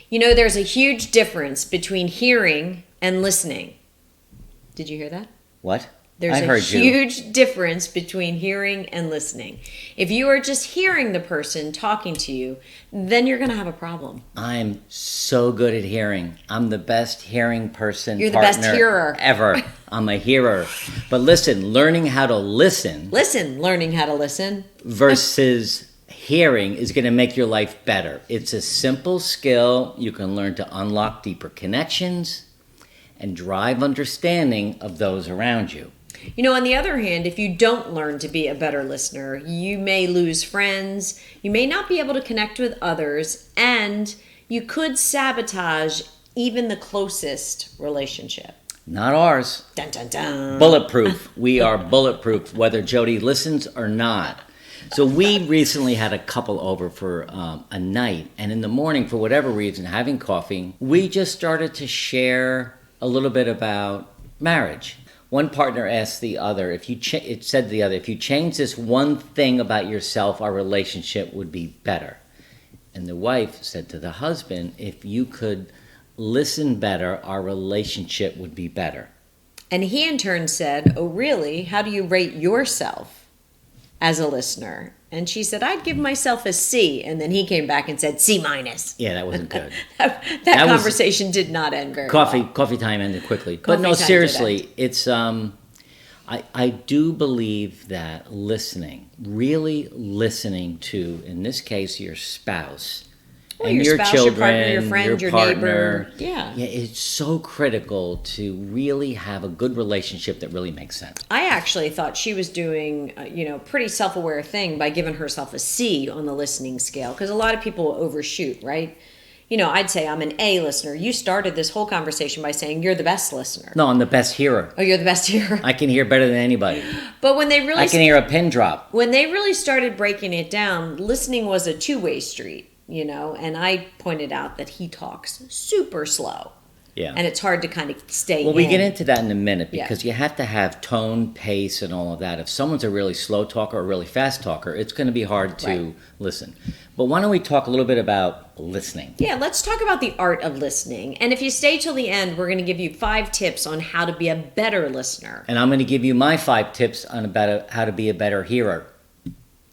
You know, there's a huge difference between hearing and listening. Did you hear that? What? There's a huge difference between hearing and listening. If you are just hearing the person talking to you, then you're going to have a problem. I'm so good at hearing. I'm the best hearing person. You're the best hearer ever. I'm a hearer. But listen, learning how to listen. Learning how to listen. Versus hearing is going to make your life better. It's a simple skill. You can learn to unlock deeper connections and drive understanding of those around you. You know, on the other hand, if you don't learn to be a better listener, you may lose friends, you may not be able to connect with others, and you could sabotage even the closest relationship. Not ours. Dun, dun, dun. Bulletproof. We are bulletproof, whether Jody listens or not. So we recently had a couple over for a night, and in the morning, for whatever reason, having coffee, we just started to share a little bit about marriage. One partner asked the other, if you change this one thing about yourself, our relationship would be better. And the wife said to the husband, if you could listen better, our relationship would be better. And he in turn said, oh really? How do you rate yourself as a listener? And she said, I'd give myself a C. And then he came back and said, C-. Yeah, that wasn't good. that conversation did not end very well. Coffee time ended quickly. But no, seriously, it's I do believe that really listening to, in this case, your spouse, well, and your your spouse, children, your partner, your friend, your partner, neighbor. Yeah, it's so critical to really have a good relationship that really makes sense. I actually thought she was doing, pretty self-aware thing by giving herself a C on the listening scale, because a lot of people overshoot, right? You know, I'd say I'm an A listener. You started this whole conversation by saying you're the best listener. No, I'm the best hearer. Oh, you're the best hearer. I can hear better than anybody. But when they really, I can hear a pin drop. When they really started breaking it down, listening was a two-way street. And I pointed out that he talks super slow. Yeah. And it's hard to kind of stay Well, we get into that in a minute because Yeah. you have to have tone, pace, and all of that. If someone's a really slow talker or a really fast talker, it's going to be hard to listen. But why don't we talk a little bit about listening? Yeah, let's talk about the art of listening. And if you stay till the end, we're going to give you 5 tips on how to be a better listener. And I'm going to give you my 5 tips on how to be a better hearer.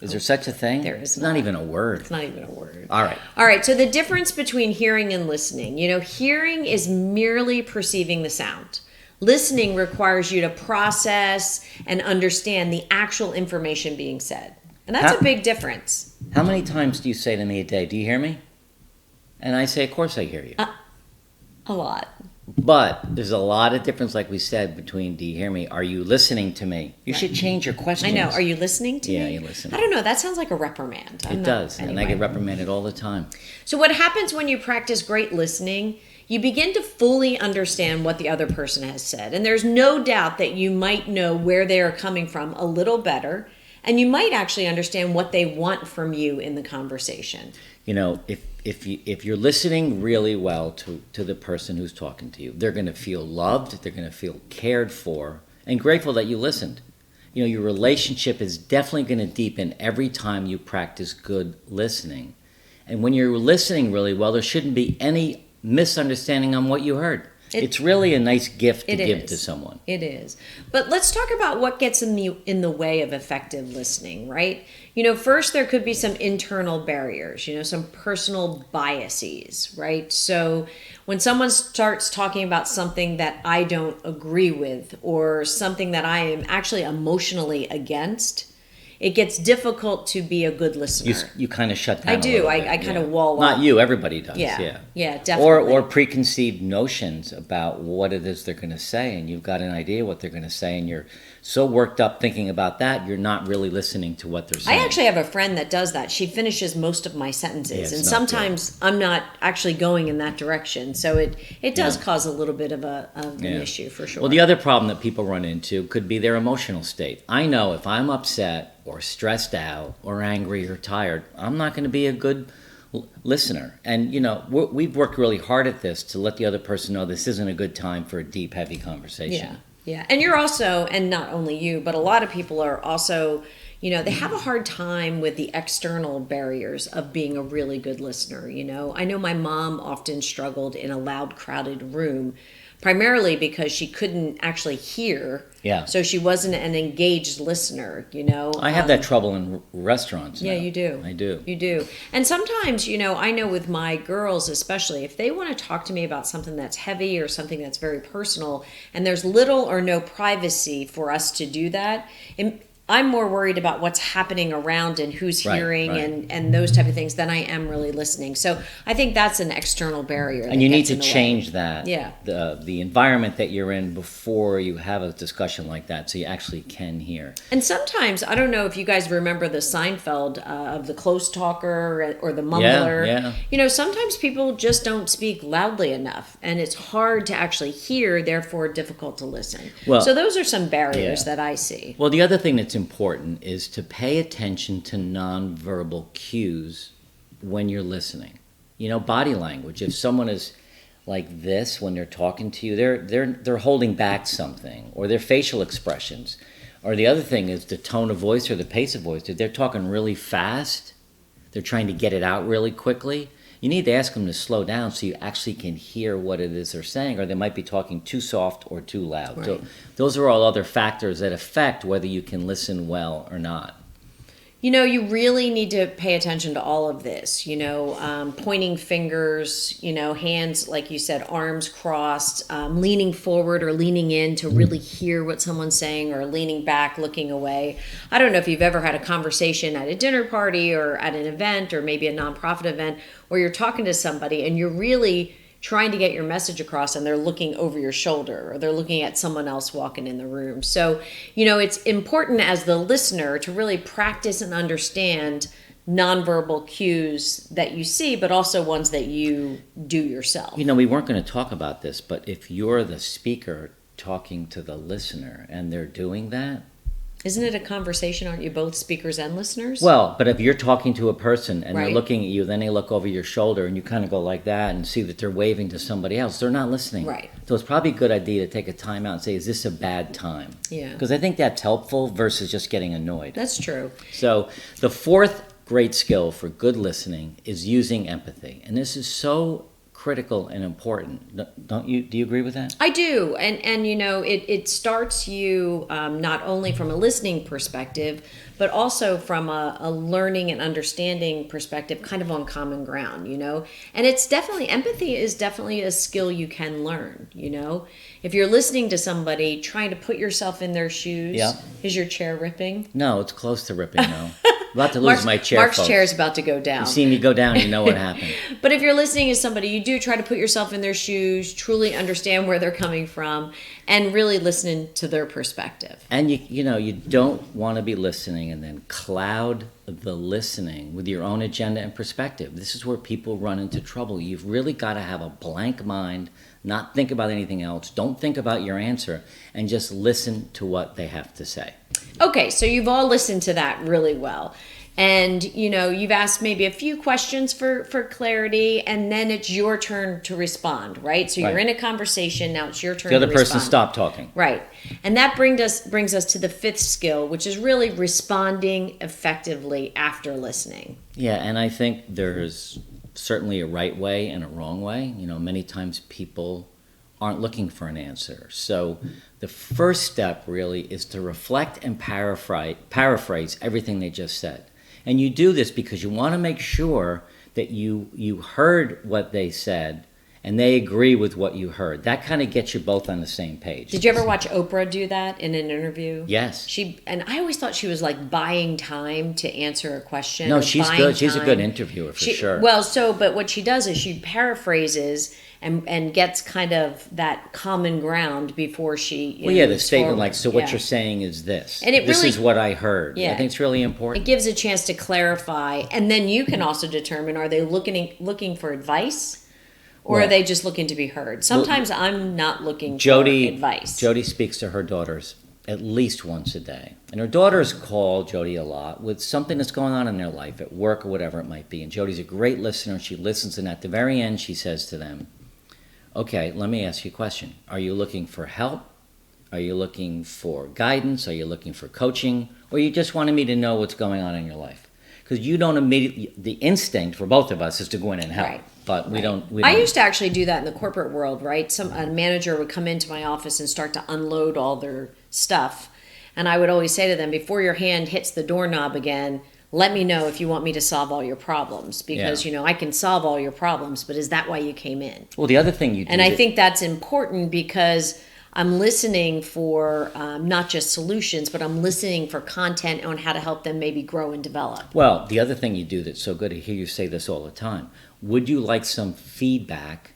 Is there such a thing? There is It's not even a word. It's not even a word. All right. All right, so the difference between hearing and listening. Hearing is merely perceiving the sound. Listening requires you to process and understand the actual information being said. And that's a big difference. How many times do you say to me a day, do you hear me? And I say, of course I hear you. A lot. But there's a lot of difference, like we said, between do you hear me? Are you listening to me? You should change your questions. I know. Are you listening to me? Yeah, you listen. I don't know. That sounds like a reprimand. It does. Anyway. And I get reprimanded all the time. So what happens when you practice great listening, you begin to fully understand what the other person has said. And there's no doubt that you might know where they are coming from a little better. And you might actually understand what they want from you in the conversation. If you're listening really well to the person who's talking to you, they're going to feel loved, they're going to feel cared for, and grateful that you listened. Your relationship is definitely going to deepen every time you practice good listening. And when you're listening really well, there shouldn't be any misunderstanding on what you heard. It's really a nice gift to give to someone. It is. But let's talk about what gets in the way of effective listening, right? First there could be some internal barriers, some personal biases, right? So when someone starts talking about something that I don't agree with or something that I am actually emotionally against, it gets difficult to be a good listener. You kind of shut down. I do. I kind of wall Not off. you. Everybody does. Yeah, definitely. Or preconceived notions about what it is they're going to say, and you've got an idea what they're going to say, and you're so worked up thinking about that, you're not really listening to what they're saying. I actually have a friend that does that. She finishes most of my sentences, and sometimes I'm not actually going in that direction. So it does cause a little bit of an issue for sure. Well, the other problem that people run into could be their emotional state. I know if I'm upset or stressed out or angry or tired, I'm not going to be a good listener. And, we've worked really hard at this to let the other person know this isn't a good time for a deep, heavy conversation. Yeah. And you're also, and not only you, but a lot of people are also, they have a hard time with the external barriers of being a really good listener. I know my mom often struggled in a loud, crowded room, primarily because she couldn't actually hear. Yeah. So she wasn't an engaged listener. I have that trouble in restaurants now. Yeah, you do. I do. You do. And sometimes, I know with my girls especially, if they want to talk to me about something that's heavy or something that's very personal, and there's little or no privacy for us to do that, I'm more worried about what's happening around and who's hearing and those type of things than I am really listening. So I think that's an external barrier. And you need to change that. Yeah. The environment that you're in before you have a discussion like that, so you actually can hear. And sometimes, I don't know if you guys remember the Seinfeld of the close talker or the mumbler. Yeah. Sometimes people just don't speak loudly enough, and it's hard to actually hear, therefore difficult to listen. So those are some barriers that I see. Well, the other thing that's important is to pay attention to nonverbal cues when you're listening. Body language. If someone is like this when they're talking to you, they're holding back something, or their facial expressions. Or the other thing is the tone of voice or the pace of voice. If they're talking really fast, they're trying to get it out really quickly. You need to ask them to slow down so you actually can hear what it is they're saying, or they might be talking too soft or too loud. Right. So those are all other factors that affect whether you can listen well or not. You really need to pay attention to all of this, pointing fingers, hands, like you said, arms crossed, leaning forward or leaning in to really hear what someone's saying, or leaning back, looking away. I don't know if you've ever had a conversation at a dinner party or at an event or maybe a nonprofit event where you're talking to somebody and you're really trying to get your message across and they're looking over your shoulder or they're looking at someone else walking in the room. So, it's important as the listener to really practice and understand nonverbal cues that you see, but also ones that you do yourself. We weren't going to talk about this, but if you're the speaker talking to the listener and they're doing that, isn't it a conversation? Aren't you both speakers and listeners? Well, but if you're talking to a person and they're looking at you, then they look over your shoulder and you kind of go like that and see that they're waving to somebody else. They're not listening. Right. So it's probably a good idea to take a time out and say, is this a bad time? Yeah. Because I think that's helpful versus just getting annoyed. That's true. So the fourth great skill for good listening is using empathy. And this is so critical and important. Don't you? Do you agree with that? I do. And it starts you not only from a listening perspective, but also from a learning and understanding perspective, kind of on common ground, And it's definitely, empathy is definitely a skill you can learn, If you're listening to somebody, trying to put yourself in their shoes. Yeah. Is your chair ripping? No, it's close to ripping now. About to lose my chair, Mark's folks. chair is about to go down. You see me go down, you know what happened. But if you're listening to somebody, you do try to put yourself in their shoes, truly understand where they're coming from, and really listen to their perspective. And you don't want to be listening and then cloud the listening with your own agenda and perspective. This is where people run into trouble. You've really got to have a blank mind, not think about anything else. Don't think about your answer, and just listen to what they have to say. Okay, so you've all listened to that really well. And, you've asked maybe a few questions for clarity, and then it's your turn to respond, right? So you're in a conversation, now it's your turn to respond. The other person stopped talking. Right. And that brings us to the fifth skill, which is really responding effectively after listening. Yeah, and I think there's certainly a right way and a wrong way. Many times people aren't looking for an answer. So the first step really is to reflect and paraphrase everything they just said. And you do this because you want to make sure that you heard what they said and they agree with what you heard. That kind of gets you both on the same page. Did you ever watch Oprah do that in an interview? Yes. And I always thought she was like buying time to answer a question. No, she's good. She's a good interviewer for sure. Well, but what she does is she paraphrases and gets kind of that common ground before she the statement forward. What you're saying is this. And this is what I heard. Yeah. I think it's really important. It gives a chance to clarify, and then you can also determine, are they looking for advice? Or are they just looking to be heard? Sometimes I'm not looking for advice. Jody speaks to her daughters at least once a day. And her daughters call Jody a lot with something that's going on in their life, at work or whatever it might be. And Jody's a great listener. She listens, and at the very end she says to them, okay, let me ask you a question. Are you looking for help? Are you looking for guidance? Are you looking for coaching? or you just wanted me to know what's going on in your life. Because you don't immediately, the instinct for both of us is to go in and help. Right. But we don't. I used to actually do that in the corporate world, right? A manager would come into my office and start to unload all their stuff. And I would always say to them, before your hand hits the doorknob again, let me know if you want me to solve all your problems. Because, I can solve all your problems, but is that why you came in? Well, the other thing you do. And I think that's important because I'm listening for not just solutions, but I'm listening for content on how to help them maybe grow and develop. Well, the other thing you do that's so good, I hear you say this all the time. Would you like some feedback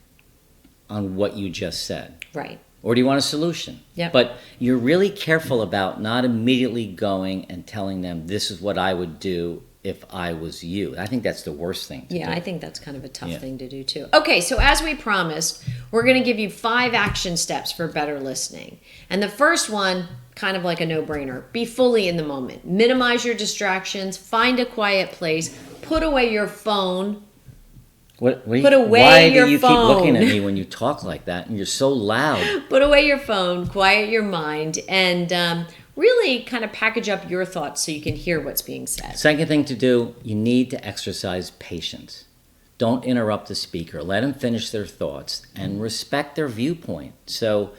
on what you just said? Right. Or do you want a solution? Yep. But you're really careful about not immediately going and telling them, this is what I would do if I was you. I think that's the worst thing to do. Yeah, I think that's kind of a tough thing to do too. Okay, so as we promised, we're going to give you 5 action steps for better listening. And the first one, kind of like a no-brainer, be fully in the moment. Minimize your distractions, find a quiet place, put away your phone. Put away why your phone. Why do you keep looking at phone. me when you talk like that and you're so loud? Put away your phone, quiet your mind, and really kind of package up your thoughts so you can hear what's being said. Second thing to do, you need to exercise patience. Don't interrupt the speaker. Let them finish their thoughts and respect their viewpoint. So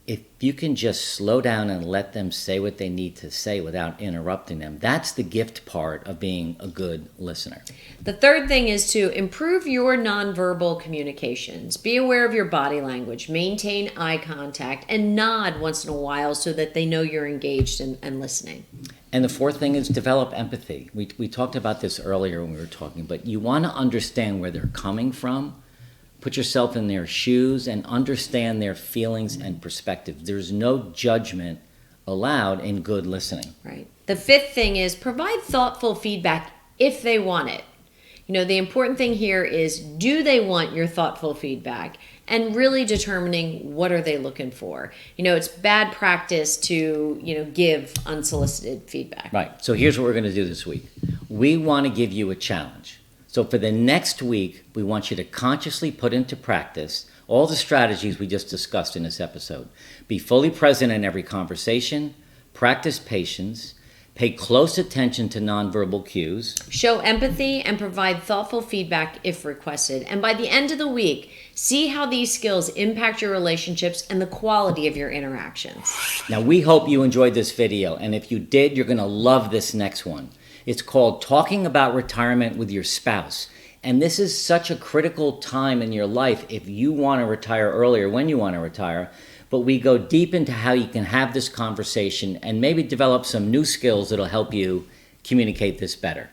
if you can just slow down and let them say what they need to say without interrupting them, that's the gift part of being a good listener. The third thing is to improve your nonverbal communications. Be aware of your body language, maintain eye contact, and nod once in a while so that they know you're engaged and listening. And the fourth thing is develop empathy. We talked about this earlier when we were talking, but you want to understand where they're coming from. Put yourself in their shoes and understand their feelings and perspective. There's no judgment allowed in good listening. Right. The fifth thing is provide thoughtful feedback if they want it. The important thing here is, do they want your thoughtful feedback? And really determining what are they looking for. It's bad practice to, give unsolicited feedback. Right. So here's what we're going to do this week. We want to give you a challenge. So for the next week, we want you to consciously put into practice all the strategies we just discussed in this episode. Be fully present in every conversation, practice patience, pay close attention to nonverbal cues, show empathy, and provide thoughtful feedback if requested. And by the end of the week, see how these skills impact your relationships and the quality of your interactions. Now, we hope you enjoyed this video, and if you did, you're going to love this next one. It's called Talking About Retirement with Your Spouse. And this is such a critical time in your life if you want to retire earlier, when you want to retire. But we go deep into how you can have this conversation and maybe develop some new skills that'll help you communicate this better.